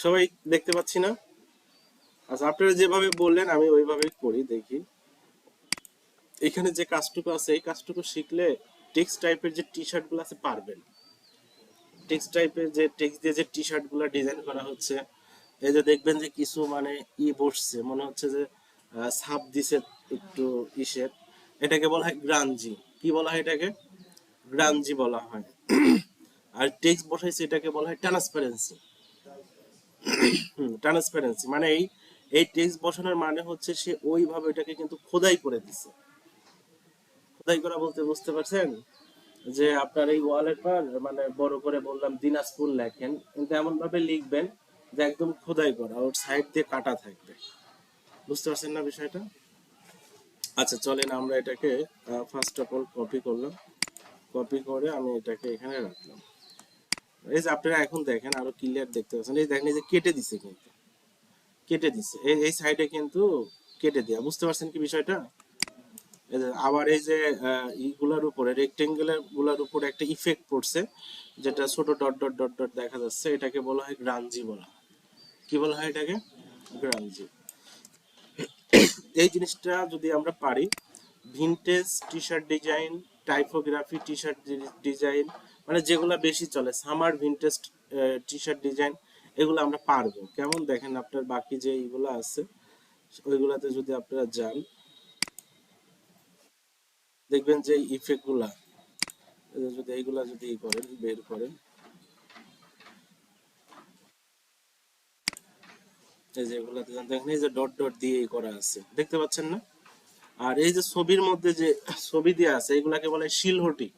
সবাই দেখতে পাচ্ছি না? আচ্ছা, আপনারা যেভাবে বললেন আমি ওইভাবেই করি, দেখি। এখানে যে কাজটুকু আছে এই কাজটুকু শিখলে টেক্সট টাইপের যে টি শার্ট গুলো আছে পারবেন। টেক্সট টাইপের যে টেক্সট দিয়ে যে টি শার্ট গুলো ডিজাইন করা হচ্ছে, এই যে দেখবেন যে কিছু মানে বসছে, মনে হচ্ছে যে ছাপ দিছে একটু ইসের, এটাকে বলা হয় গ্রাঞ্জি। কি বলা হয় এটাকে? গ্রাঞ্জি বলা হয়। আর টেক্সট বসাইছে এটাকে বলা হয় ট্রান্সপারেন্সি। ট্রান্সপারেন্সি মানে এই এই টেক্সট বসানোর মানে হচ্ছে সে ওইভাবে এটাকে কিন্তু খোদাই করে দিছে। খোদাই করা বলতে বুঝতে পারছেন? যে আপনার এই ওয়ালের পর মানে বড় করে বললাম দিনাজপুর লেখেন, কিন্তু এমন ভাবে লিখবেন যে একদম খোদাই করা, ওর সাইড দিয়ে কাটা থাকবে। বুঝতে পারছেন না বিষয়টা? আচ্ছা, চলেন আমরা এটাকে ফার্স্ট অফ অল কপি করলাম। কপি করে আমি এটাকে এখানে রাখলাম। এই যে আপনারা এখন দেখেন, আরো ক্লিয়ার দেখতে পাচ্ছেন, এই দেখেন এই যে কেটে দিছে, কিন্তু কেটে দিছে এই এই সাইডে কিন্তু কেটে দেয়া। বুঝতে পারছেন কি বিষয়টা? এই যে আবার এই যে ইগুলার উপরে রেক্টেঙ্গুলার গুলার উপরে একটা ইফেক্ট পড়ছে, যেটা ছোট ডট ডট ডট ডট দেখা যাচ্ছে, এটাকে বলা হয় গ্রাঞ্জি বলা হয়। কি বলা হয় এটাকে? গ্রাঞ্জি। এই জিনিসটা যদি আমরা পারি, vintage T shirt design, typography T shirt design, মানে যেগুলা বেশি চলে, summer vintage T shirt design, এগুলো আমরা পারবো। কেমন দেখেন, আপনার বাকি যে এইগুলো আছে ওইগুলাতে যদি আপনারা যান, দেখবেন যে ইফেক্ট গুলা, যদি এইগুলা যদি করেন, বের করেন, এই যে এগুলাতে দেখেন এই যে ডট ডট দিয়ে করা আছে, দেখতে পাচ্ছেন না? আর এই যে ছবির মধ্যে যে ছবি দেওয়া আছে এগুলাকে বলে শিলহটি।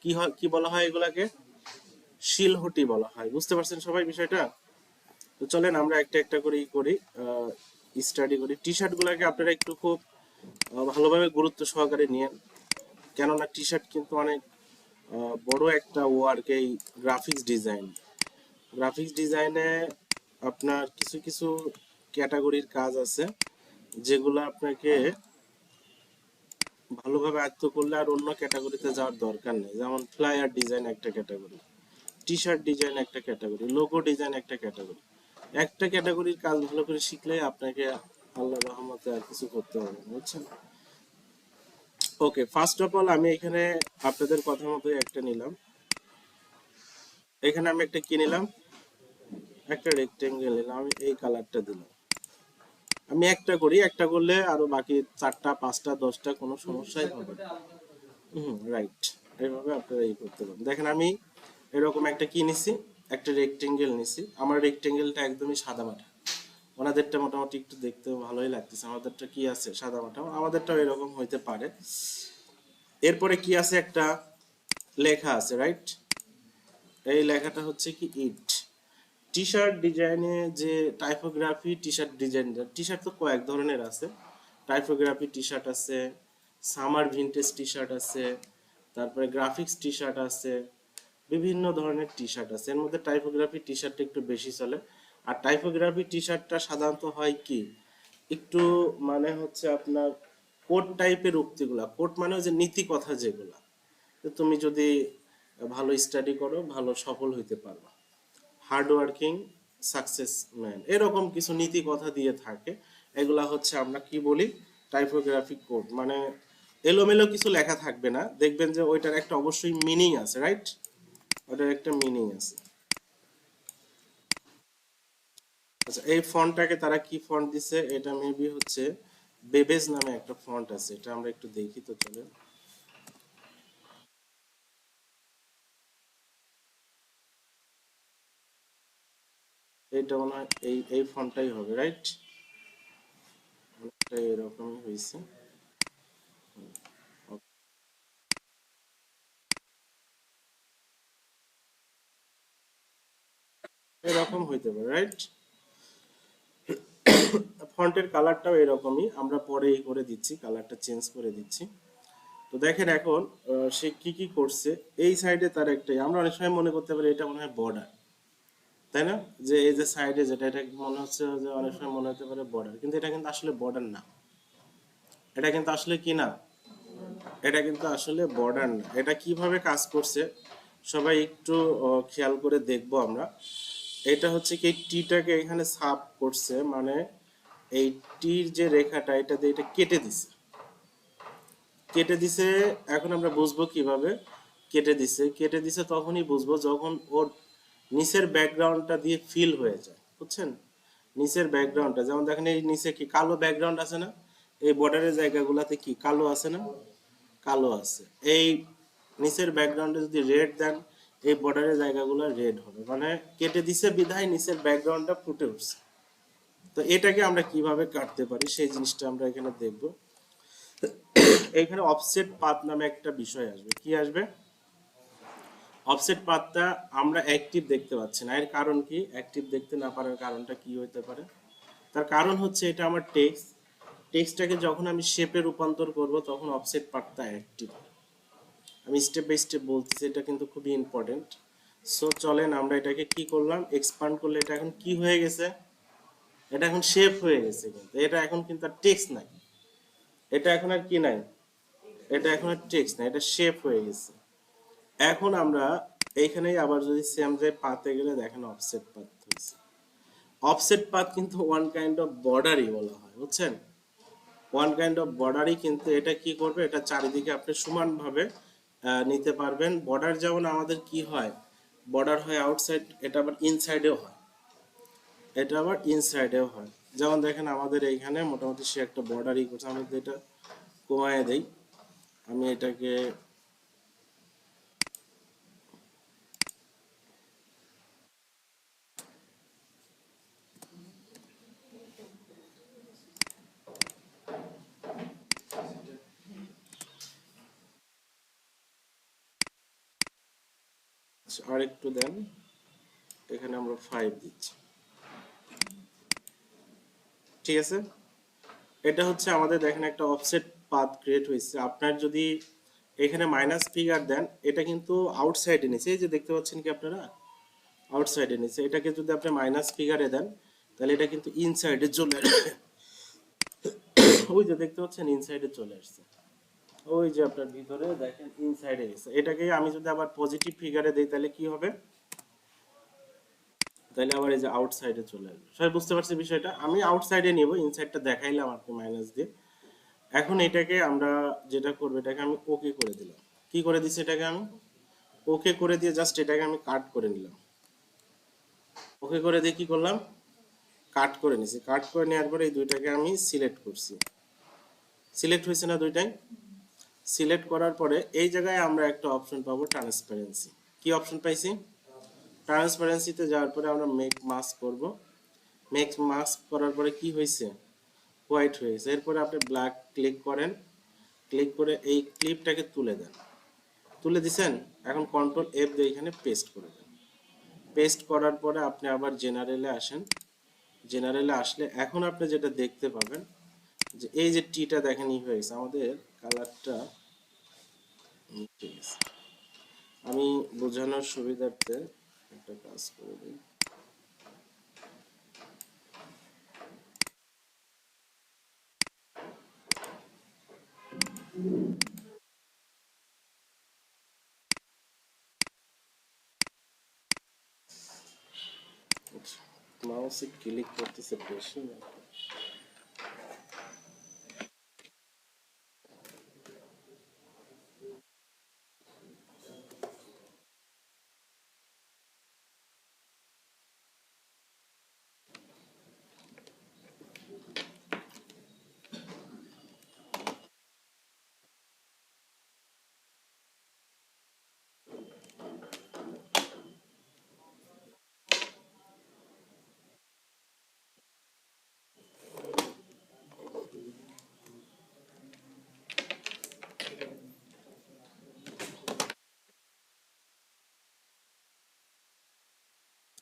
কি হয়, কি বলা হয় এগুলাকে? শিলহটি বলা হয়। বুঝতে পারছেন সবাই বিষয়টা? তো চলেন আমরা একটা একটা করে করি, স্টাডি করি। টি শার্ট গুলাকে আপনারা একটু খুব ভালোভাবে গুরুত্ব সহকারে নিয়ে, কেননা টি শার্ট কিন্তু অনেক বড় একটা ওয়ার্ক। এই গ্রাফিক্স ডিজাইন, গ্রাফিক্স ডিজাইনে আপনার কিছু কিছু ক্যাটাগরির কাজ আছে যেগুলো আপনাকে ভালোভাবে আয়ত্ত করলে আর অন্য ক্যাটাগরিতে যাওয়ার দরকার নেই। যেমন ফ্লায়ার ডিজাইন একটা ক্যাটাগরি, টি শার্ট ডিজাইন একটা ক্যাটাগরি, লোগো ডিজাইন একটা ক্যাটাগরি। একটা ক্যাটাগরির কাজ ভালো করে শিখলে আপনাকে আল্লাহ রহমতে আর কিছু করতে হবে না, বুঝছেন? ওকে, ফার্স্ট অফ অল আমি এখানে আপনাদের কথা মতো একটা নিলাম। এখানে আমি একটা কি নিলাম? একটা রেক্টেঙ্গেল নিলাম, আমি এই কালারটা দিলাম। আমি একটা করি, একটা করলে আরো বাকি 4টা 5টা 10টা কোনো সমস্যাই হবে না। রাইট। এইভাবে আপনারা এই করতে পারেন। দেখেন আমি এরকম একটা কি নিছি, একটা রেক্টেঙ্গেল নিছি। আমার রেক্টেঙ্গেলটা একদমই সাদা মাটা, ওনাদেরটা মোটামুটি একটু দেখতে ভালোই লাগতেছে। আমাদেরটা কি আছে, সাদা মাটা, আমাদেরটাও এরকম হইতে পারে। এরপরে কি আছে, একটা লেখা আছে, রাইট? এই লেখাটা হচ্ছে কি ইট। টি শার্ট ডিজাইনে যে typography T shirt design, T shirt তো কয়েক ধরনের আছে। টাইপোগ্রাফি টি শার্ট আছে, সামার ভিনটেজ টি শার্ট আছে, তারপরে গ্রাফিক্স টি শার্ট আছে, বিভিন্ন ধরনের টি শার্ট আছে। এর মধ্যে টাইপোগ্রাফি টি শার্টটা একটু বেশি চলে। আর টাইপোগ্রাফি টি শার্টটা সাধারণত হয় কি, একটু মানে হচ্ছে আপনার কোট টাইপের উক্তিগুলা, কোট মানে হচ্ছে নীতি কথা যেগুলা, তো তুমি যদি ভালো স্টাডি করো ভালো সফল হইতে পারবা, হার্ড ওয়ার্কিং সাকসেস ম্যান, এরকম কিছু নীতি কথা দিয়ে থাকে। এগুলা হচ্ছে আমরা কি বলি, টাইপোগ্রাফিক কোড। মানে এলোমেলো কিছু লেখা থাকবে না, দেখবেন যে ওইটার একটা অবশ্যই মিনিং আছে, রাইট? ওটার একটা মিনিং আছে। আচ্ছা, এই ফন্টটাকে তারা কি ফন্ট দিছে, এটা মেবি হচ্ছে বেবেজ নামে একটা ফন্ট আছে, এটা আমরা একটু দেখি তো, চলে। এইটা মনে হয় এই এই ফন্টটাই হবে, রাইট? অনেকটা এরকমই হয়েছে। এরকম হইতে পারে, রাইট? ফন্টের কালারটাও এরকমই, আমরা পরে এই করে দিচ্ছি, কালারটা চেঞ্জ করে দিচ্ছি। তো দেখেন এখন সে কি কি করছে। এই সাইডে তার একটাই, আমরা অনেক সময় মনে করতে পারি এটা মনে হয় বর্ডার, তাই না? যে এই যে সাইডে যেটা, এটা মনে হচ্ছে যে অনেক সময় মনে হতে পারে বর্ডার, কিন্তু এটা কিন্তু আসলে বর্ডার না। এটা কিন্তু আসলে কি না, এটা কিন্তু আসলে বর্ডার না। এটা কিভাবে কাজ করছে সবাই একটু খেয়াল করে দেখবো আমরা। এটা হচ্ছে কি টিটাকে এখানে সাব করছে, মানে এই টির যে রেখাটা এটা দিয়ে এটা কেটে দিছে, কেটে দিছে। এখন আমরা বুঝবো কিভাবে কেটে দিছে তখনই বুঝবো যখন ওর নিচের ব্যাকগ্রাউন্ডটা দিয়ে ফিল হয়ে যায়, বুঝছেন? নিচের ব্যাকগ্রাউন্ডটা যেমন দেখেন, এই নিচে কি কালো ব্যাকগ্রাউন্ড আছে না, এই বর্ডারের জায়গাগুলোতে কি কালো আছে না, কালো আছে। এই নিচের ব্যাকগ্রাউন্ডে যদি রেড দেন, এই বর্ডারের জায়গাগুলো রেড হবে, মানে কেটে দিছে বিধায় নিচের ব্যাকগ্রাউন্ডটা ফুটে উঠছে। তো এটাকে আমরা কিভাবে কাটতে পারি সেই জিনিসটা আমরা এখানে দেখব। এখানে অফসেট পাথ নামে একটা বিষয় আসবে। কি আসবে? অফসেট পাথটা আমরা অ্যাক্টিভ দেখতে পাচ্ছি না। এর কারণ কি? অ্যাক্টিভ দেখতে না পারার কারণটা কি হতে পারে? তার কারণ হচ্ছে এটা আমার টেক্সটটাকে যখন আমি শেপে রূপান্তর করব তখন অফসেট পাথটা অ্যাক্টিভ। আমি স্টেপ বাই স্টেপ বলতেছি, এটা কিন্তু খুবই ইম্পর্টেন্ট। সো চলেন আমরা এটাকে কি করলাম, এক্সপান্ড করলে এটা এখন কি হয়ে গেছে, এটা এখন শেপ হয়ে গেছে, কিন্তু এটা এখন কিন্তু আর টেক্সট নাই, এটা এখন আর কি নাই, এটা এখন আর টেক্সট নাই, এটা শেপ হয়ে গেছে। এখন আমরা এইখানেই আবার যদি সেম যে পাতে গেলে দেখেন অফসেট পাথ হয়েছে। অফসেট পাথ কিন্তু ওয়ান কাইন্ড অফ বর্ডারই বলা হয়, বুঝছেন? ওয়ান কাইন্ড অফ বর্ডারই, কিন্তু এটা কি করবে, এটা চারিদিকে আপনি সমানভাবে নিতে পারবেন। বর্ডার যেমন আমাদের কি হয়, বর্ডার হয় আউটসাইড, এটা আবার ইনসাইডেও হয়, এটা আবার ইনসাইডেও হয়। যেমন দেখেন আমাদের এইখানে মোটামুটি সে একটা বর্ডারই করছে, আমি যদি এটা কমায় দেই, আমি এটাকে আর একটু দেন, এখানে আমরা 5 দিচ্ছি, ঠিক আছে? এটা হচ্ছে আমাদের দেখেন একটা অফসেট পাথ ক্রিয়েট হয়েছে। আপনার যদি এখানে মাইনাস ফিগার দেন, এটা কিন্তু আউটসাইডে নিচে, এই যে দেখতে পাচ্ছেন কি আপনারা, আউটসাইডে নিচে। এটাকে যদি আপনি মাইনাস ফিগারে দেন তাহলে এটা কিন্তু ইনসাইডে চলে আসবে। ওই যে দেখতে পাচ্ছেন ইনসাইডে চলে আসছে, ওই যে আপনার ভিতরে দেখেন ইনসাইডে গেছে। এটাকে আমি যদি আবার পজিটিভ ফিগারে দেই তাহলে কি হবে, তাহলে আবার এই যে আউটসাইডে চলে আসবে। সবাই বুঝতে পারছি বিষয়টা? আমি আউটসাইডে নিব, ইনসাইডটা দেখাইলাম আপনি মাইনাস দিয়ে। এখন এটাকে আমরা যেটা করবো, এটাকে আমি ওকে করে দিলাম। কি করে দিছি, এটাকে আমি ওকে করে দিয়ে জাস্ট এটাকে আমি কাট করে নিলাম। ওকে করে দিয়ে কি করলাম, কাট করে নিছি। কাট করে নেওয়ার পরে এই দুইটাকে আমি সিলেক্ট করছি, সিলেক্ট হয়েছে না দুইটাই? সিলেক্ট করার পরে এই জায়গায় আমরা একটা অপশন পাবো ট্রান্সপারেন্সি। কি অপশন পাইছি? ট্রান্সপারেন্সিতে যাওয়ার পরে আমরা মেক মাস্ক করব। মেক মাস্ক করার পরে কি হয়েছে, হোয়াইট হয়েছে। এরপরে আপনি ব্ল্যাক ক্লিক করেন, ক্লিক করে এই ক্লিপটাকে তুলে দেন। তুলে দিছেন, এখন কন্ট্রোল এফ দিয়ে এখানে পেস্ট করে দেন। পেস্ট করার পরে আপনি আবার জেনারেলে আসেন। জেনারেলে আসলে এখন আপনি যেটা দেখতে পাবেন যে এই যে টিটা দেখেন ই হয়ে গেছে, আমাদের কালারটা ঠিক আছে। আমি বোঝানোর সুবিধার্থে একটা কাজ করে দিই। মাউসে ক্লিক করতেছে বেশি না।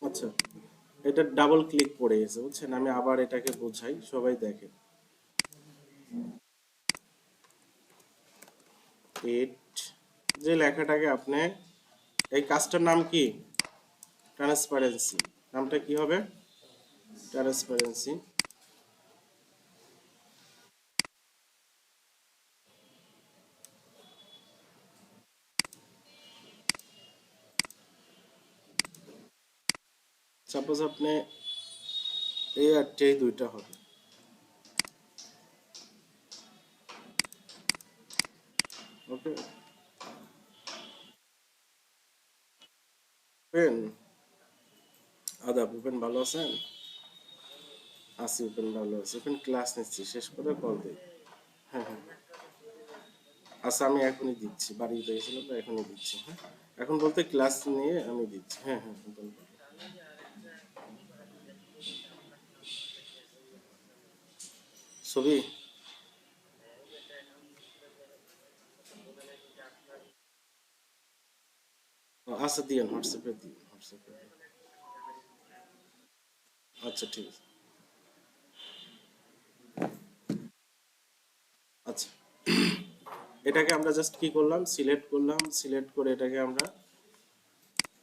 আচ্ছা, এটা ডাবল ক্লিক পড়ে গেছে, বুঝছেন? আমি আবার এটাকে বোঝাই, সবাই দেখে। ইট, যে লেখাটাকে আপনি, এই কাজটার নাম কি, ট্রান্সপারেন্সি। নামটা কি হবে, ট্রান্সপারেন্সি। সাপোজ আপনি এই আর এই দুইটা হবে, ওকে। পেন আদাব, উপেন ভালো আছেন? আছি, উপেন ভালো আছে। উপেন ক্লাস নিচ্ছি, শেষ করে কল দিই। হ্যাঁ হ্যাঁ, আচ্ছা আমি এখনই দিচ্ছি, বাড়িতে গেছিলাম তো এখনই দিচ্ছি। হ্যাঁ, এখন বলতে ক্লাস নিয়ে আমি দিচ্ছি। হ্যাঁ হ্যাঁ বলবো। ছবি আচ্ছা দিয়েন, হোয়াটসঅ্যাপে দিন, হোয়াটসঅ্যাপে দিন। আচ্ছা ঠিক আছে। আচ্ছা, এটাকে আমরা জাস্ট কি করলাম, সিলেক্ট করলাম, সিলেক্ট করে এটাকে আমরা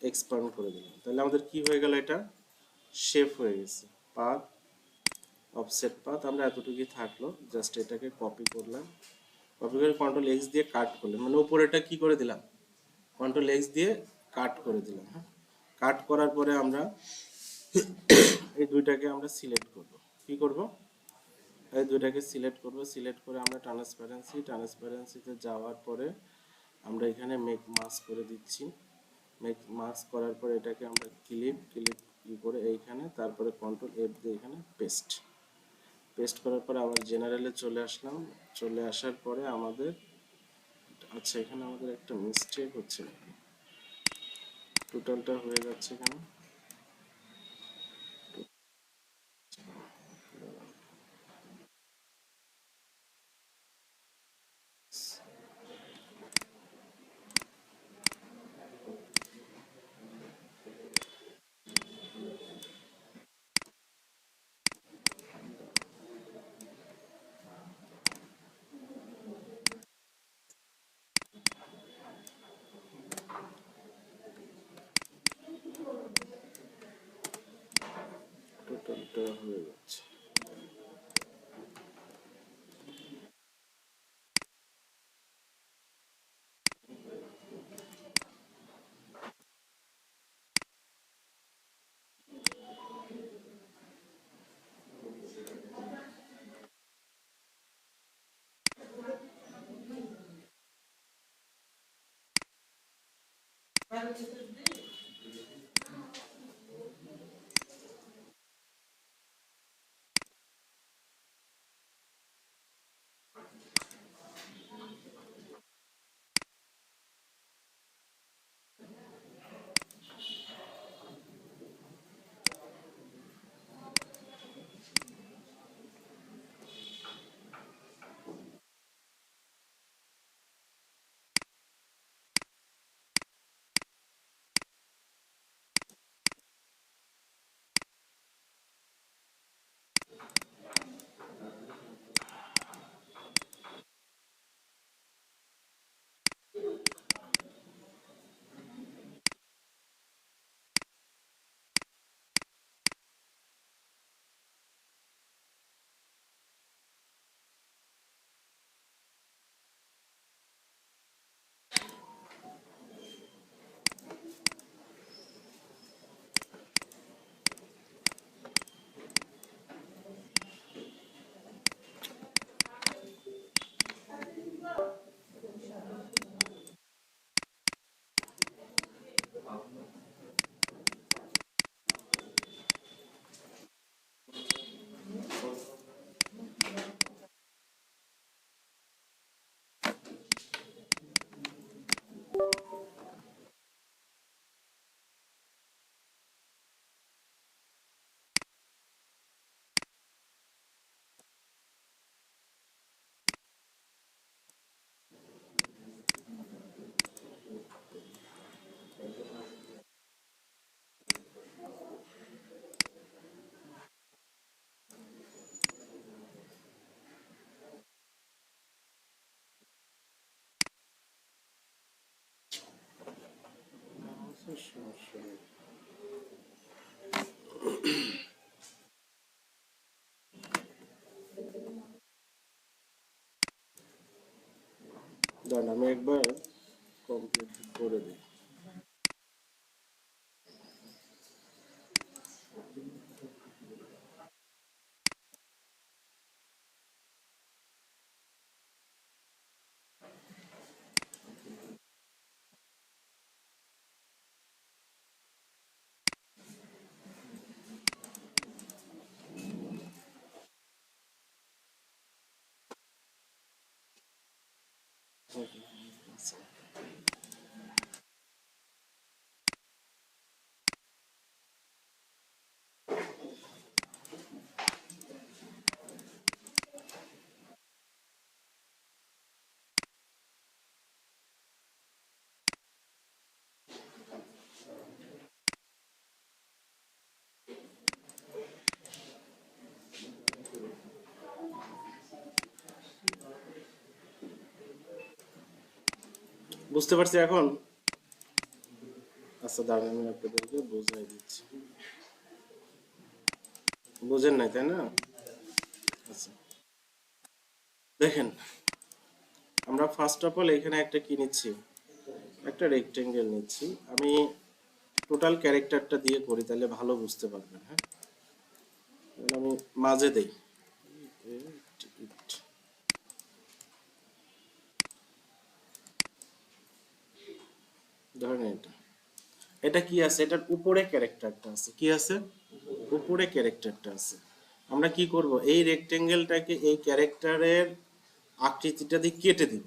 এক্সপান্ড করে দিলাম। তাহলে আমাদের কি হয়ে গেল, এটা শেপ হয়ে গেছে। পাথ, অফসেট পাথ, আমরা এতটুকুই থাকলো। জাস্ট এটাকে কপি করলাম, কপি করে কন্ট্রোল এক্স দিয়ে কাট করলাম, মানে উপরেটা কি করে দিলাম, কন্ট্রোল এক্স দিয়ে কাট করে দিলাম। হ্যাঁ, কাট করার পরে আমরা এই দুইটাকে আমরা সিলেক্ট করব। কি করব, এই দুইটাকে সিলেক্ট করব, সিলেক্ট করে আমরা ট্রান্সপারেন্সিতে যাওয়ার পরে আমরা এখানে মেক মাস্ক করে দিচ্ছি। মেক মাস্ক করার পরে এটাকে আমরা ক্লিপ ই করে এইখানে, তারপরে কন্ট্রোল এফ দিয়ে এখানে পেস্ট, পেস্ট করার পরে আবার জেনারেলে চলে আসলাম। চলে আসার পরে আমাদের, আচ্ছা এখানে আমাদের একটা মিস্টেক হচ্ছে, টোটালটা হয়ে যাচ্ছে এখানে। টোটালটা হয়ে যাচ্ছে। সমস্যা নেই। দাঁড়ান আমি একবার কমপ্লিট করে দিই। Okay. বুঝতে পারছি এখন। আচ্ছা দাঁড়ান, আমি আপনাদেরকে বোঝাই দিচ্ছি। বুঝেন নাই তাই না? আচ্ছা দেখেন, আমরা ফার্স্ট অফ অল এখানে একটা কি নিচ্ছি, একটা রেক্টেঙ্গেল নিচ্ছি। আমি টোটাল ক্যারেক্টারটা দিয়ে করি, তাহলে ভালো বুঝতে পারবেন। হ্যাঁ, তাহলে আমি মাঝে দেই, ধরেন এটা, এটা কি আছে, এটার উপরে ক্যারেক্টারটা আছে, কি আছে, উপরে ক্যারেক্টারটা আছে। আমরা কি করব, এই রেক্টেঙ্গেলটাকে এই ক্যারেক্টারের আকৃতিটা দিয়ে কেটে দিব,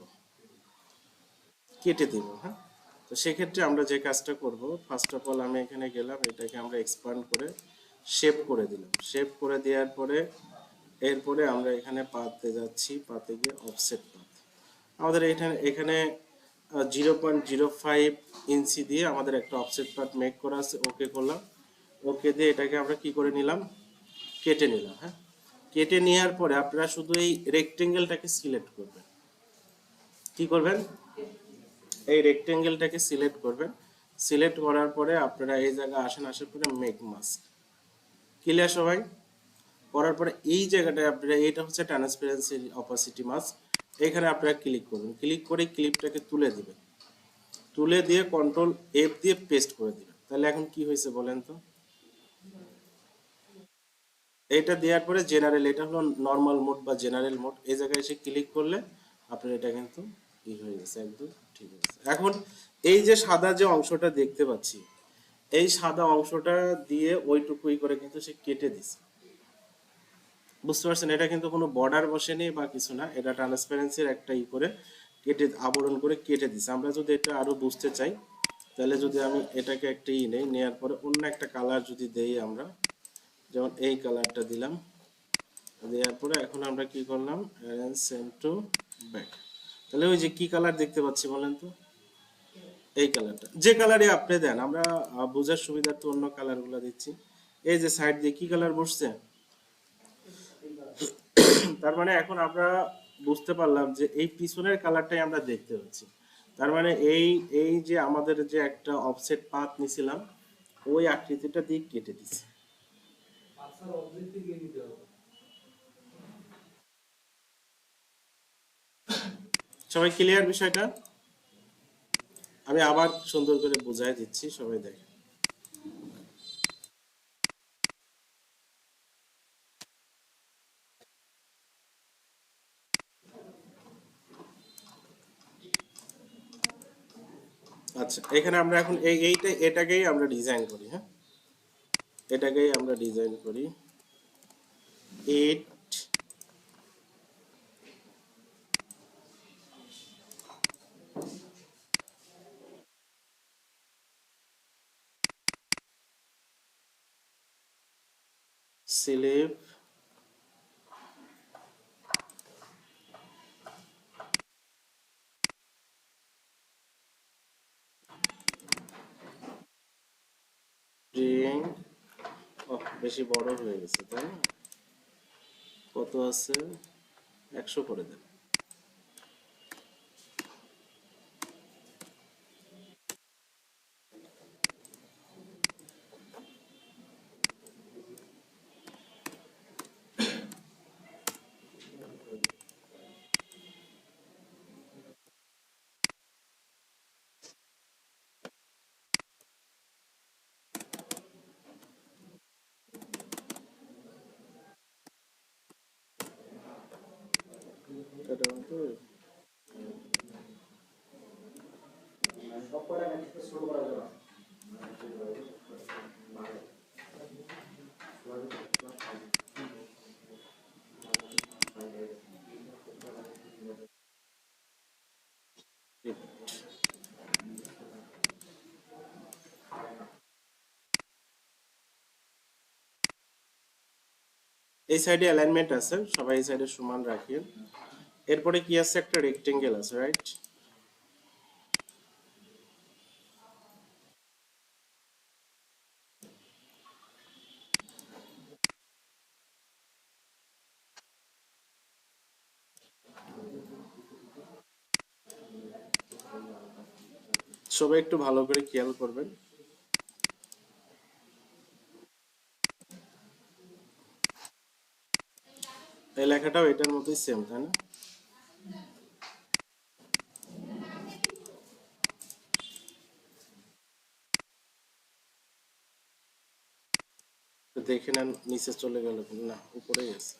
কেটে দিব। হ্যাঁ, তো সেক্ষেত্রে আমরা যে কাজটা করব, ফার্স্ট অফ অল আমি এখানে গেলাম, এটাকে আমরা এক্সপান্ড করে শেপ করে দিলাম। শেপ করে দেওয়ার পরে এরপরে আমরা এখানে পাতে যাচ্ছি, পাতে গিয়ে অফসেট পাত। আমাদের এখানে এখানে 0.05 ইঞ্চি দিয়ে আমাদের একটা অফসেট পাত মেক করা আছে। ওকে করলাম, ওকে দিয়ে এটাকে আমরা কি করে নিলাম, কেটে নিলাম। হ্যাঁ, কেটে নেওয়ার পরে আপনারা শুধু এই রেক্টেঙ্গেলটাকে সিলেক্ট করবেন। কি করবেন, এই রেক্টেঙ্গেলটাকে সিলেক্ট করবেন। সিলেক্ট করার পরে আপনারা এই জায়গায় আসেন, আসার পরে মেক মাস্ক, ক্লিয়ার সবাই? করার পরে এই জায়গাটায় আপনারা, এটা হচ্ছে ট্রান্সপারেন্সি অপাসিটি মাস্ক, এখানে আপনারা ক্লিক করবেন। ক্লিক করে ক্লিপটাকে তুলে দিবেন, তুলে দিয়ে কন্ট্রোল এফ দিয়ে পেস্ট করে দিবেন। তাহলে এখন কি হয়েছে বলেন তো, এটা দেওয়ার পরে জেনারেল, এটা হলো নর্মাল মোড বা জেনারেল মোড, এই জায়গায় এসে ক্লিক করলে আপনার এটা কিন্তু ই হয়ে গেছে, একদম ঠিক আছে। এখন এই যে সাদা যে অংশটা দেখতে পাচ্ছি, এই সাদা অংশটা দিয়ে ওইটুকুই করে কিন্তু সে কেটে দিছে। বুঝতে পারছেন, এটা কিন্তু কোনো বর্ডার বসেনি বা কিছু না, এটা ট্রান্সপারেন্সির একটা ই করে কেটে, আবরণ করে কেটে দিছে। আমরা যদি এটা আরো বুঝতে চাই, তাহলে যদি আমি এটাকে একটা ই নেই, নেওয়ার পরে অন্য একটা কালার যদি দেই আমরা, যেমন এই কালারটা দিলাম, দেওয়ার পরে এখন আমরা কি করলাম, অ্যারেঞ্জ সেন্ড টু ব্যাক। তাহলে ওই যে কি কালার দেখতে পাচ্ছি বলেন তো, এই কালারটা, যে কালারই আপনি দেন, আমরা বোঝার সুবিধার্থে অন্য কালারগুলো দিচ্ছি। এই যে সাইড দিয়ে কি কালার বসছে, তার মানে এখন আমরা বুঝতে পারলাম যে এই পিছনের কালারটাই আমরা দেখতে পাচ্ছি। তার মানে এই এই যে আমাদের যে একটা অফসেট পাথ নিছিলাম, ওই আকৃতিটা দিয়ে কেটে দিছি। সবাই ক্লিয়ার বিষয়টা? আমি আবার সুন্দর করে বোঝাই দিচ্ছি, সবাই দেখেন। আচ্ছা, এখানে আমরা এখন এটাকেই আমরা ডিজাইন করি। হ্যাঁ, এটাকেই আমরা ডিজাইন করি। ইট স্লিপ রিং, বেশি বড় হয়ে গেছে তাই না, কত আছে, 100 করে দেন। এটা তো এই সাইডে অ্যালাইনমেন্ট আছে, সবাই এই সাইডে সমান রাখিয়ে। এরপরে কি আছে, একটা রেক্টেঙ্গেল আছে, রাইট? সবাই একটু ভালো করে খেয়াল করবেন। এই লেখাটাও এটার মতোই সেম, তাই না? তো দেখে নেন, নিচে চলে গেল না, উপরেই আছে।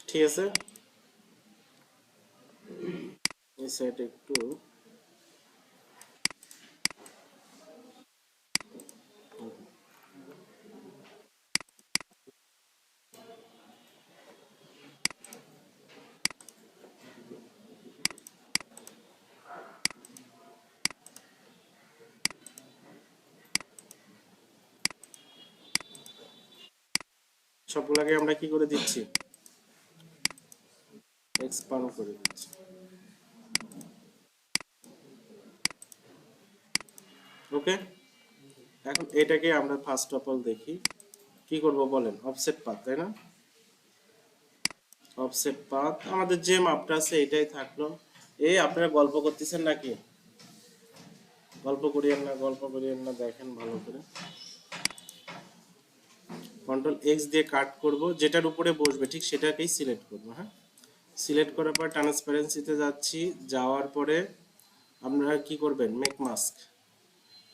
ঠিক আছে, এই সাইড একটু সবগুলাকে আমরা কি করে দিচ্ছি, এক্সপান্ড করে দিচ্ছি। ওকে, এখন এটাকে আমরা ফার্স্ট অফ অল দেখি কি করব বলেন, অফসেট পাথ, তাই না? অফসেট পাথ আমাদের যে মাপটা আছে এটাই থাকলো। এই আপনারা গল্প করতেছেন নাকি? গল্প করিয়েন না, দেখেন ভালো করে। কন্ট্রোল এক্স দিয়ে কাট করব, যেটার উপরে বসবে ঠিক সেটাকেই সিলেক্ট করব। হ্যাঁ, সিলেক্ট করার পর ট্রান্সপারেন্সিতে যাচ্ছি, যাওয়ার পরে আপনারা কি করবেন, মেক মাস্ক।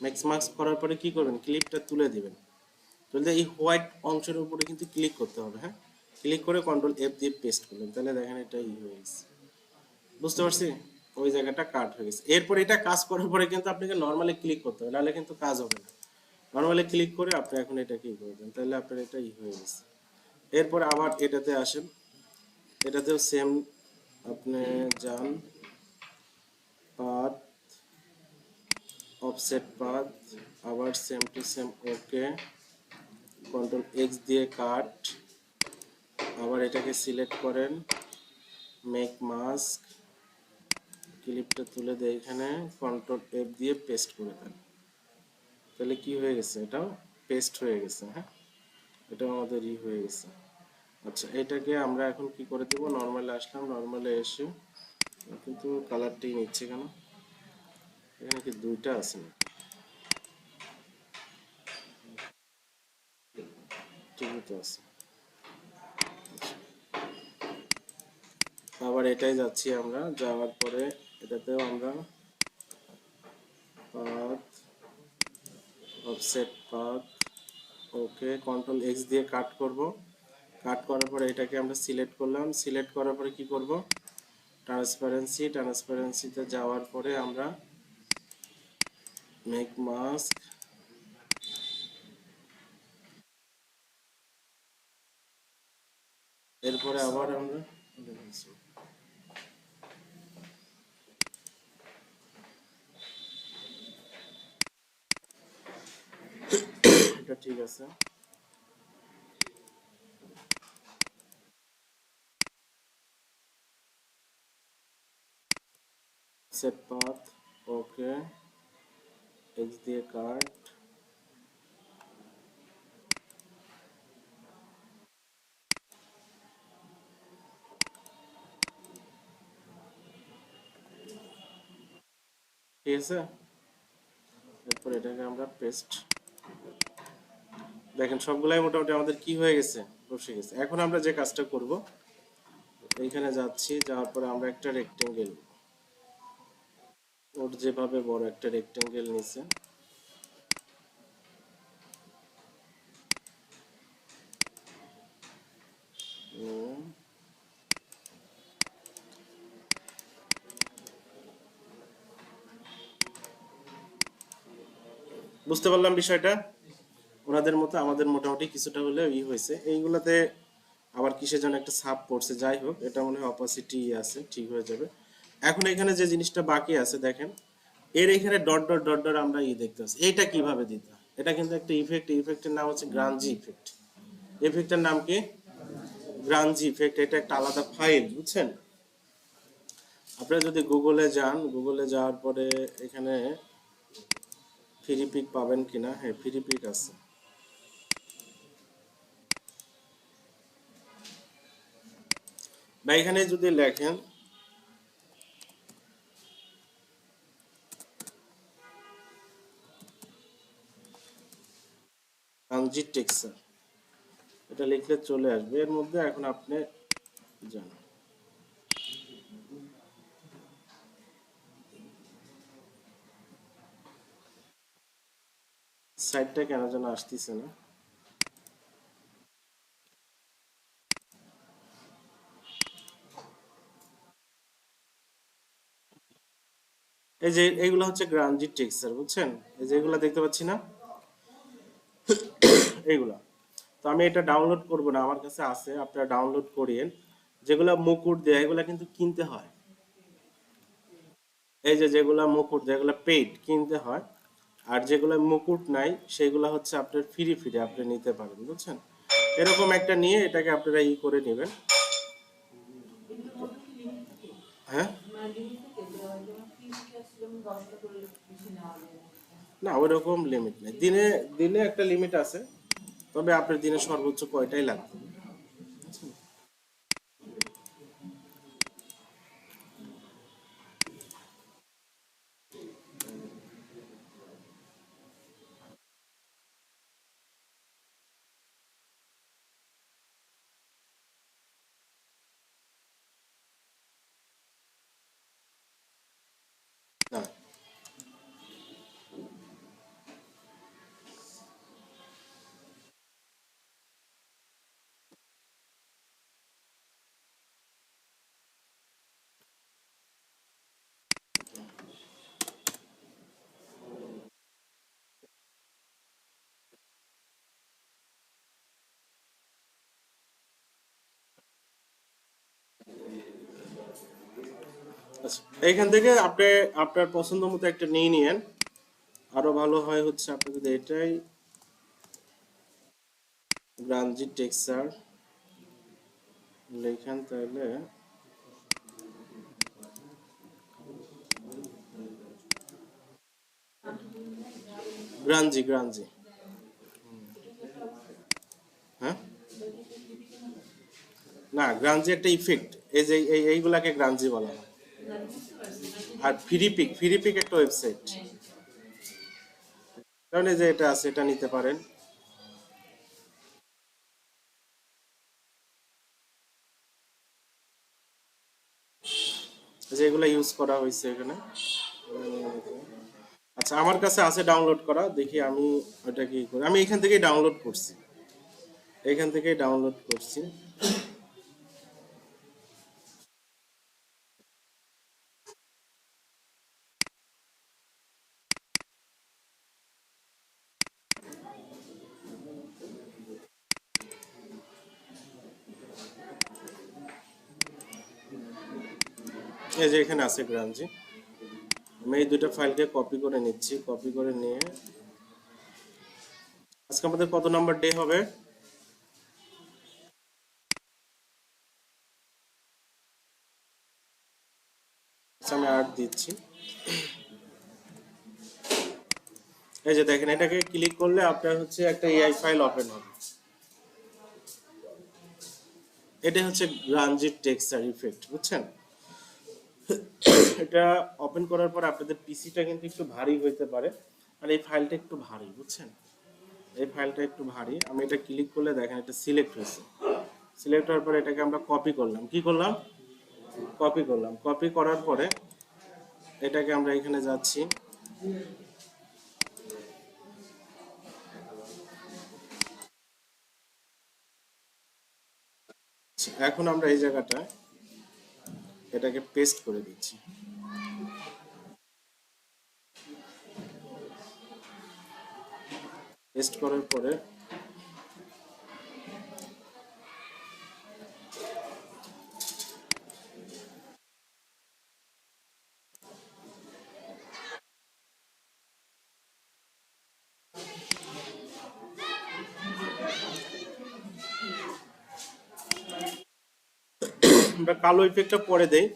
মেক মাস্ক করার পরে কি করবেন, ক্লিপটা তুলে দিবেন। তুলে এই হোয়াইট অংশের উপরে কিন্তু ক্লিক করতে হবে। হ্যাঁ, ক্লিক করে কন্ট্রোল এফ দিয়ে পেস্ট করলেন, তাহলে দেখেন এটা হয়ে গেছে। বুঝতে পারছি, ওই জায়গাটা কাট হয়ে গেছে। এরপর এটা কাজ করার পরে কিন্তু আপনাকে নর্মালি ক্লিক করতে হবে, নাহলে কিন্তু কাজ হবে না। নর্মালি ক্লিক করে আপনি এখন এটা কি করবেন, তাহলে আপনার এটা হয়ে গেছে। এরপর আবার এটাতে আসেন, এটাতেও সেম আপনি যান, পাথ, অফসেট পাথ, আবার same to same, okay, control x দিয়ে কাট, আবার এটাকে সিলেক্ট করেন, মেক মাস্ক, ক্লিপটা তুলে দেয় এখানে, কন্ট্রোল এফ দিয়ে পেস্ট করে দেন, তাহলে কি হয়ে গেছে, এটাও পেস্ট হয়ে গেছে। হ্যাঁ, এটাও আমাদের হয়ে গেছে। আচ্ছা, এটাকে আমরা এখন কি করে দেবো, নর্মালে আসলাম, নর্মালে এসে কিন্তু কালারটাই নিচ্ছে কেন, এখানে কি দুইটা আছে না, ঠিকই তো আছে। আবার এটাই যাচ্ছি আমরা, যাওয়ার পরে এটাতেও আমরা পাথ, অফসেট পাথ, ওকে, কন্ট্রোল এক্স দিয়ে কাট করব। কাট করার পরে এটাকে আমরা সিলেক্ট করলাম, সিলেক্ট করার পরে কি করব, ট্রান্সপারেন্সিতে যাওয়ার পরে আমরা মেক মাস্ক, এরপরে আবার আমরা এটা ঠিক আছে, সেট পাথ, ওকে, এক্স দিয়ে কাট, ঠিক আছে, এরপর এটাকে আমরা পেস্ট, দেখেন সবগুলাই মোটামুটি আমাদের কি হয়ে গেছে, বসে গেছে। এখন আমরা যে কাজটা করব, এইখানে যাচ্ছি, যাওয়ার পরে আমরা একটা রেক্টেঙ্গেল, ওর যেভাবে বড় একটা রেক্টেঙ্গেল নিছে, বুঝতে পারলাম বিষয়টা। ওনাদের মতো আমাদের মোটামুটি কিছুটা হলে হয়েছে। এইগুলাতে আবার কিসের জন্য একটা ছাপ পড়ছে, যাই হোক, এটা মনে হয় অপাসিটি আছে, ঠিক হয়ে যাবে। এখন এখানে যে জিনিসটা বাকি আছে দেখেন, এর এখানে ডট ডট ডট ডট আমরা দেখতে পাচ্ছি, এইটা কিভাবে দিতে হয়। এটা কিন্তু একটা ইফেক্ট, ইফেক্টের নাম হচ্ছে গ্রানজি ইফেক্ট। ইফেক্টের নাম কি? গ্রানজি ইফেক্ট। এটা একটা আলাদা ফাইল, বুঝছেন। আপনারা যদি গুগলে যান, গুগলে যাওয়ার পরে এখানে ফ্রি পিক পাবেন কিনা, হ্যাঁ ফ্রি পিক আছে। বা এখানে যদি লেখেন গ্রানজি টেক্সচার, এটা লিখলে চলে আসবে। এর মধ্যে এখন আপনি যান, সাইটটা কেন যেন আসতেছে না। এই যে এইগুলো হচ্ছে গ্রানজি টেক্সচার, বুঝছেন। এই যে এগুলা দেখতে পাচ্ছি না, এইগুলা। তো আমি এটা ডাউনলোড করব না, আমার কাছে আছে, আপনারা ডাউনলোড করিয়েন। যেগুলা মুকুট দেয় এগুলা কিন্তু কিনতে হয়। এই যে যেগুলা মুকুট দেয় এগুলা পেইড, কিনতে হয়। আর যেগুলা মুকুট নাই সেগুলা হচ্ছে আপনার ফ্রি ফ্রি আপনি নিতে পারেন, বুঝছেন। এরকম একটা নিয়ে এটাকে আপনারা করে নেবেন। হ্যাঁ, না ওইরকম লিমিট নেই, দিনে দিনে একটা লিমিট আছে, তবে আপনার দিনে সর্বোচ্চ কয়টাই লাগবে। না, আচ্ছা, এইখান থেকে আপনি আপনার পছন্দ মতো একটা নিয়ে নিয়েন। আরো ভালো হয় হচ্ছে আপনি যদি এটাই গ্রানজি টেক্সচার লেখেন, তাহলে গ্রানজি গ্রানজি, হ্যাঁ, না গ্রানজি একটা ইফেক্ট, এই যে এইগুলাকে গ্রানজি বলা হয়। আর ফ্রি পিক একটা ওয়েবসাইট, কারণ এই যে এটা আছে, এটা নিতে পারেন। যে এগুলা ইউজ করা হয়েছে এখানে। আচ্ছা, আমার কাছে আছে ডাউনলোড করা, দেখি আমি ওটা কি করি। আমি এখান থেকেই ডাউনলোড করছি, এখান থেকেই ডাউনলোড করছি। এই যে এখানে আছে গ্রানজি। আমি এই দুটো ফাইলকে কপি করে নিচ্ছি, কপি করে নিয়ে আজকে আমাদের কত নাম্বার ডে হবে? আচ্ছা, আমি 8 দিচ্ছি। এই যে দেখেন, এটাকে ক্লিক করলে আপনার হচ্ছে একটা এআই ফাইল ওপেন হবে। এটা হচ্ছে গ্রানজি টেক্সচার ইফেক্ট, বুঝছেন। এটা ওপেন করার পর আপনাদের পিসিটা কিন্তু একটু ভারী হইতে পারে, আর এই ফাইলটা একটু ভারী, বুঝছেন? এই ফাইলটা একটু ভারী। আমি এটা ক্লিক করলে দেখেন এটা সিলেক্ট হয়েছে। সিলেক্ট হওয়ার পরে এটাকে আমরা কপি করলাম। কি করলাম? কপি করলাম। কপি করার পরে এটাকে আমরা এখানে যাচ্ছি, এখন আমরা এই জায়গাটায় এটাকে পেস্ট করে দিচ্ছি। পেস্ট করার পরে আমরা কালো ইফেক্টটা পরে দেই।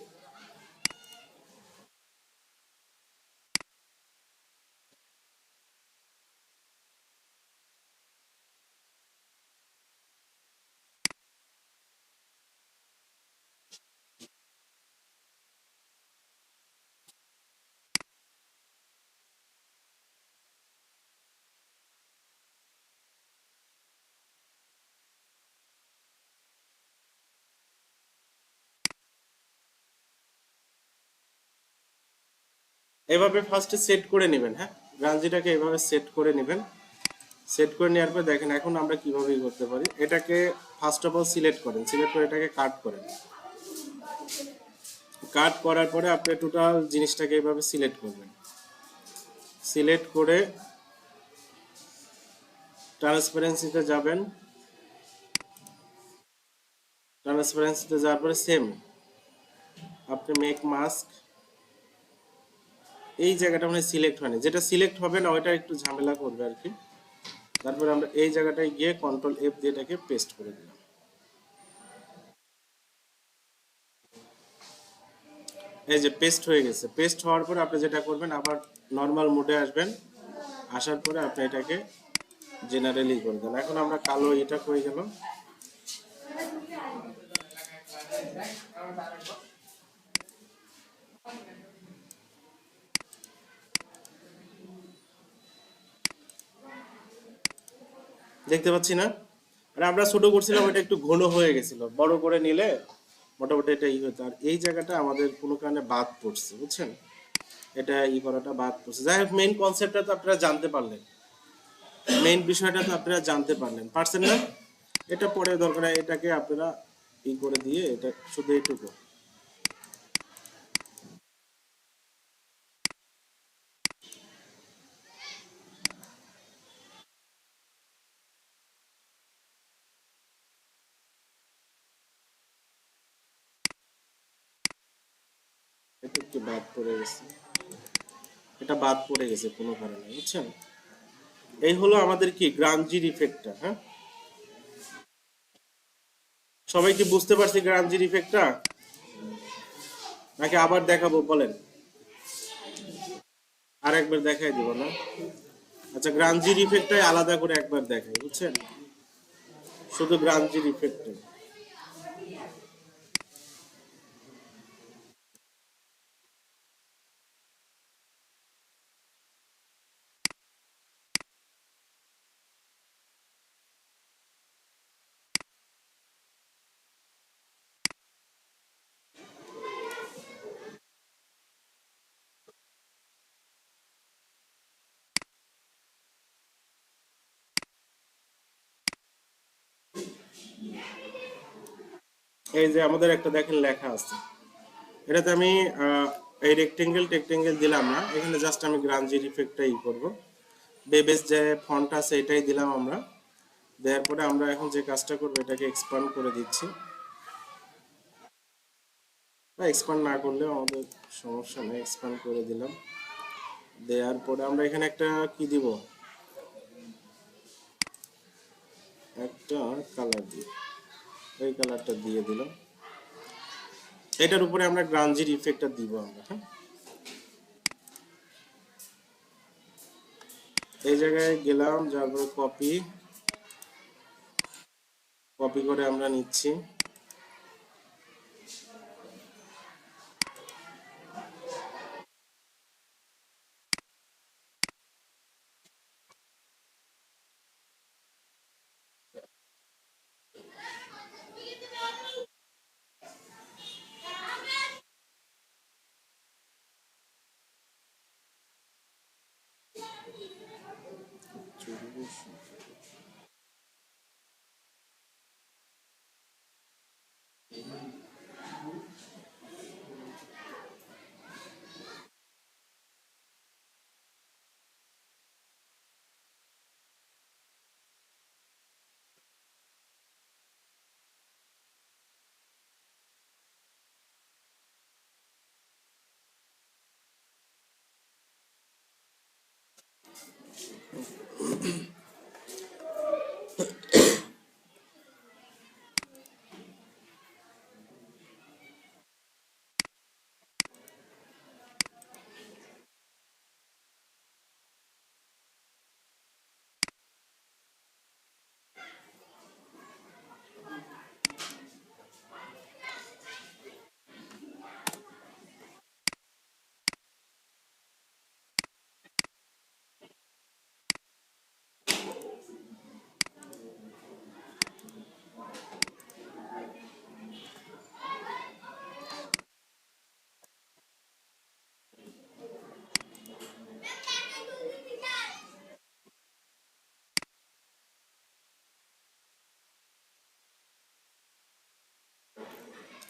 এভাবে ফার্স্টে সেট করে নেবেন। হ্যাঁ, গ্রাঞ্জিটাকে এভাবে সেট করে নেবেন। সেট করে নেওয়ার পর দেখেন এখন আমরা কিভাবে করতে পারি। এটাকে ফার্স্ট অফ অল সিলেক্ট করেন, সিলেক্ট করে এটাকে কাট করেন। কাট করার পরে আপনি টোটাল জিনিসটাকে এভাবে সিলেক্ট করবেন। সিলেক্ট করে ট্রান্সপারেন্সিতে যাবেন। ট্রান্সপারেন্সিতে যাওয়ার পরে সেম আপনি মেক মাস্ক, এই জায়গাটা মানে সিলেক্ট হয়নি, যেটা সিলেক্ট হবে না ওইটা একটু ঝামেলা করবে আর কি। তারপরে আমরা এই জায়গাটায় গিয়ে কন্ট্রোল এফ দিয়ে এটাকে পেস্ট করে দিলাম। এই যে পেস্ট হয়ে গেছে। পেস্ট হওয়ার পরে আপনি যেটা করবেন আবার নর্মাল মোডে আসবেন। আসার পরে আপনি এটাকে জেনারেলি করে দেন। এখন আমরা কালো এটা হয়ে গেল। দেখতে পাচ্ছি না? আর আমরা ছোট করছিলাম, ওটা একটু ঘন হয়ে গেছিল, বড় করে নিলে মোটামুটি এটা ই হতো। আর এই জায়গাটা আমাদের কোনো কারণে বাদ পড়ছে, বুঝছেন? এটা ই করাটা বাদ পড়ছে। যাই হোক, মেইন কনসেপ্টটা তো আপনারা জানতে পারলেন, মেইন বিষয়টা তো আপনারা জানতে পারছেন না? এটা পরে দরকার, এটাকে আপনারা ই করে দিয়ে এটা শুধু এইটুকু। এটা একটু বাদ পড়ে গেছে, এটা বাদ পড়ে গেছে কোনো কারণে, বুঝছেন? এই হলো আমাদের কি গ্রাঞ্জির ইফেক্টটা। হ্যাঁ, সবাই কি বুঝতে পারছি গ্রাঞ্জির ইফেক্টটা, নাকি আবার দেখাবো বলেন? আর একবার দেখাই দিব না? আচ্ছা, গ্রাঞ্জির ইফেক্টটাই আলাদা করে একবার দেখাই, বুঝছেন? শুধু গ্রাঞ্জির ইফেক্টটাই। এই যে আমাদের একটা দেখেন লেখা আছে, এটাতে আমি এই রেক্টেঙ্গেল টেক্টেঙ্গেল দিলাম না, এখানে জাস্ট আমি গ্রাঞ্জির ইফেক্টটাই করব। বেবেস যে ফন্ট আছে এটাই দিলাম আমরা। দেওয়ার পরে আমরা এখন যে কাজটা করবো, এটাকে এক্সপান্ড করে দিচ্ছি, বা এক্সপান্ড না করলেও আমাদের সমস্যা নেই, এক্সপান্ড করে দিলাম। দেওয়ার পরে আমরা এখানে একটা কি দিব, একটা কালার দিই, এই কালারটা দিয়ে দিলাম। এটার উপরে আমরা গ্রাঞ্জির ইফেক্টটা দিব আমরা। হ্যাঁ, এই জায়গায় গেলাম, যার পরে কপি, কপি করে আমরা নিচ্ছি।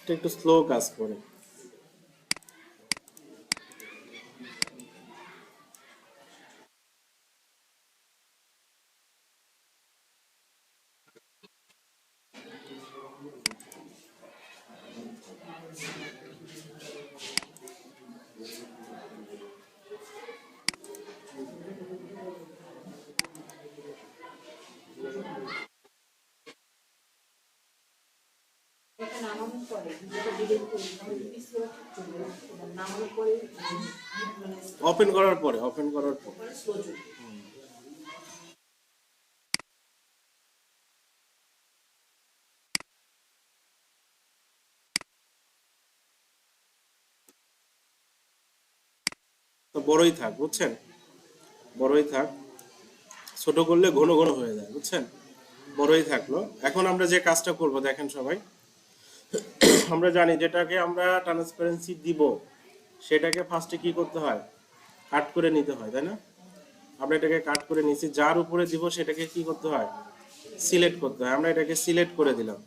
এটা একটু স্লো কাজ করে। ওপেন করার পরে, ওপেন করার পর তো বড়ই থাক, বুঝছেন? বড়ই থাক, ছোট করলে ঘন ঘন হয়ে যায়, বুঝছেন? বড়ই থাকলো। এখন আমরা যে কাজটা করব দেখেন সবাই, আমরা জানি যেটাকে আমরা ট্রান্সপারেন্সি দিব সেটাকে ফার্স্টে কি করতে হয়, কাট করে নিতে হয়, তাই না? আমরা এটাকে কাট করে নিছি, যার উপরে দিব সেটাকে কি করতে হয়, সিলেক্ট করতে হয়। আমরা এটাকে সিলেক্ট করে দিলাম,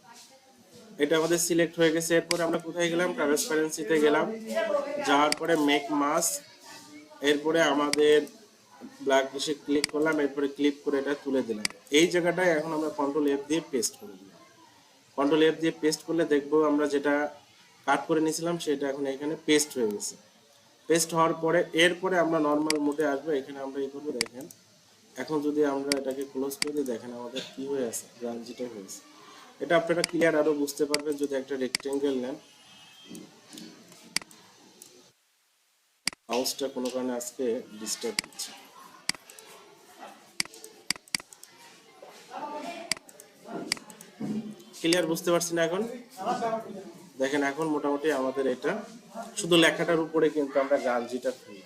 এটা আমাদের সিলেক্ট হয়ে গেছে। এরপরে আমরা কোথায় গেলাম, ট্রান্সপারেন্সিতে গেলাম, যাওয়ার পরে মেক মাস্ক, এরপরে আমাদের ব্ল্যাক এসে ক্লিক করলাম, এরপরে ক্লিক করে এটা তুলে দিলাম। এই জায়গাটায় এখন আমরা কন্ট্রোল এফ দিয়ে পেস্ট করে দিলাম। কন্ট্রোল এফ দিয়ে পেস্ট করলে দেখবো আমরা যেটা কাট করে নিয়েছিলাম সেটা এখন এখানে পেস্ট হয়ে গেছে। পেস্ট হওয়ার পরে এরপরে আমরা নর্মাল মোডে আসবো, এখানে আমরা এই করবো। দেখেন এখন যদি আমরা এটাকে ক্লোজ করে দিই, দেখেন আমাদের কি হয়ে আছে, ব্রাঞ্চিটা হয়েছে। এটা আপনারা ক্লিয়ার আরো বুঝতে পারবেন যদি একটা রেক্টেঙ্গেল নেন। মাউসটা কোনো কারণে আজকে ডিস্টার্ব হচ্ছে। ক্লিয়ার বুঝতে পারছি না এখন? দেখেন এখন মোটামুটি আমাদের এটা শুধু লেখাটার উপরে কিন্তু আমরা গাঞ্জিটা ফেলি,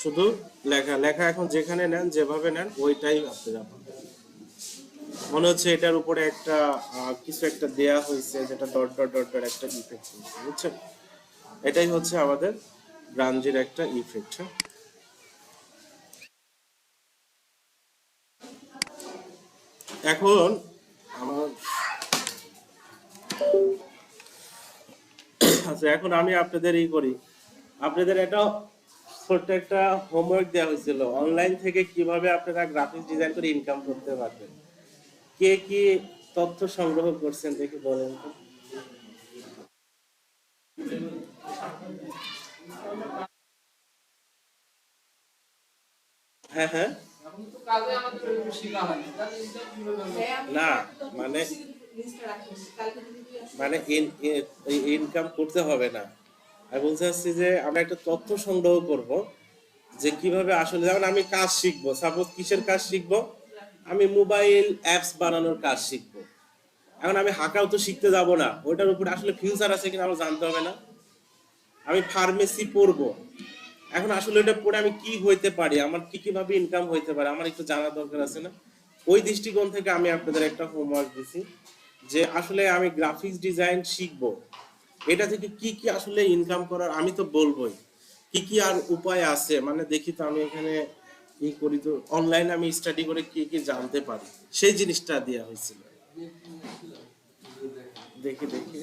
শুধু লেখা লেখা। এখন যেখানে নেন, যেভাবে নেন, ওইটাই আপনারা পাবেন। মনে হচ্ছে এটার উপরে একটা কিছু একটা দেয়া হয়েছে, যেটা ডট ডট ডট ডট একটা ইফেক্ট হয়েছে, বুঝছেন? এটাই হচ্ছে আমাদের গ্রাঞ্জির একটা ইফেক্ট। এখন আমার আচ্ছা, এখন আমি আপনাদের করি, আপনাদের এটা ছোট্ট একটা হোমওয়ার্ক দেওয়া হয়েছিল, অনলাইন থেকে কিভাবে আপনারা গ্রাফিক্স ডিজাইন করে ইনকাম করতে পারবেন। কে কি তথ্য সংগ্রহ করছেন দেখি বলেন তো। হ্যাঁ হ্যাঁ, না মানে মানে ইনকাম করতে হবে না। আমি বলতে চাচ্ছি যে আমরা একটা তথ্য সংগ্রহ করব যে কিভাবে আসলে, যেমন আমি কাজ শিখবো, সাপোজ কিসের কাজ শিখবো, আমি মোবাইল অ্যাপস বানানোর কাজ শিখবো। এখন আমি হাঁকাও তো শিখতে যাব না, ওইটার উপরে আসলে ফিউচার আছে কিনা আমার জানতে হবে না? আমি ফার্মেসি পড়বো, এখন আসলে এটা পড়ে আমি কি হইতে পারি, আমার কি কিভাবে ইনকাম হইতে পারে, আমার একটু জানা দরকার আছে না? ওই দৃষ্টিকোণ থেকে আমি আপনাদের একটা হোমওয়ার্ক দিছি যে আসলে আমি গ্রাফিক্স ডিজাইন শিখবো, এটা থেকে কি কি আসলে ইনকাম করার আমি তো বলবোই, কি কি আর উপায় আছে, মানে দেখি তো আমি এখানে ই করি তো অনলাইনে আমি স্টাডি করে কি কি জানতে পারি, সেই জিনিসটা দেওয়া হয়েছিল। দেখি দেখি,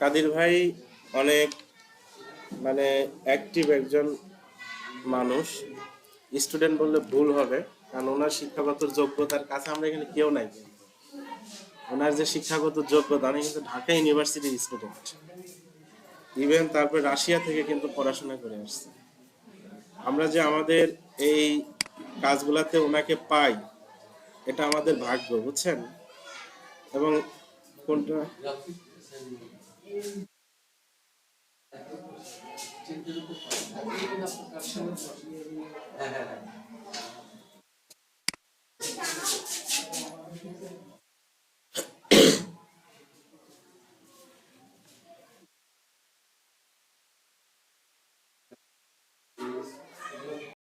কাদির ভাই অনেক মানে অ্যাক্টিভ একজন মানুষ, স্টুডেন্ট বললে ভুল হবে, কারণ ওনার শিক্ষাগত যোগ্যতার কাছে আমরা এখানে কেউ নাই। ওনার যে শিক্ষাগত যোগ্যতা, উনি কিন্তু ঢাকা ইউনিভার্সিটির স্টুডেন্ট। ইভেন তারপর রাশিয়া থেকে কিন্তু পড়াশোনা করে আসছে। আমরা যে আমাদের এই কাজগুলাতে ওনাকে পাই, এটা আমাদের ভাগ্য, বুঝছেন? এবং কোনটা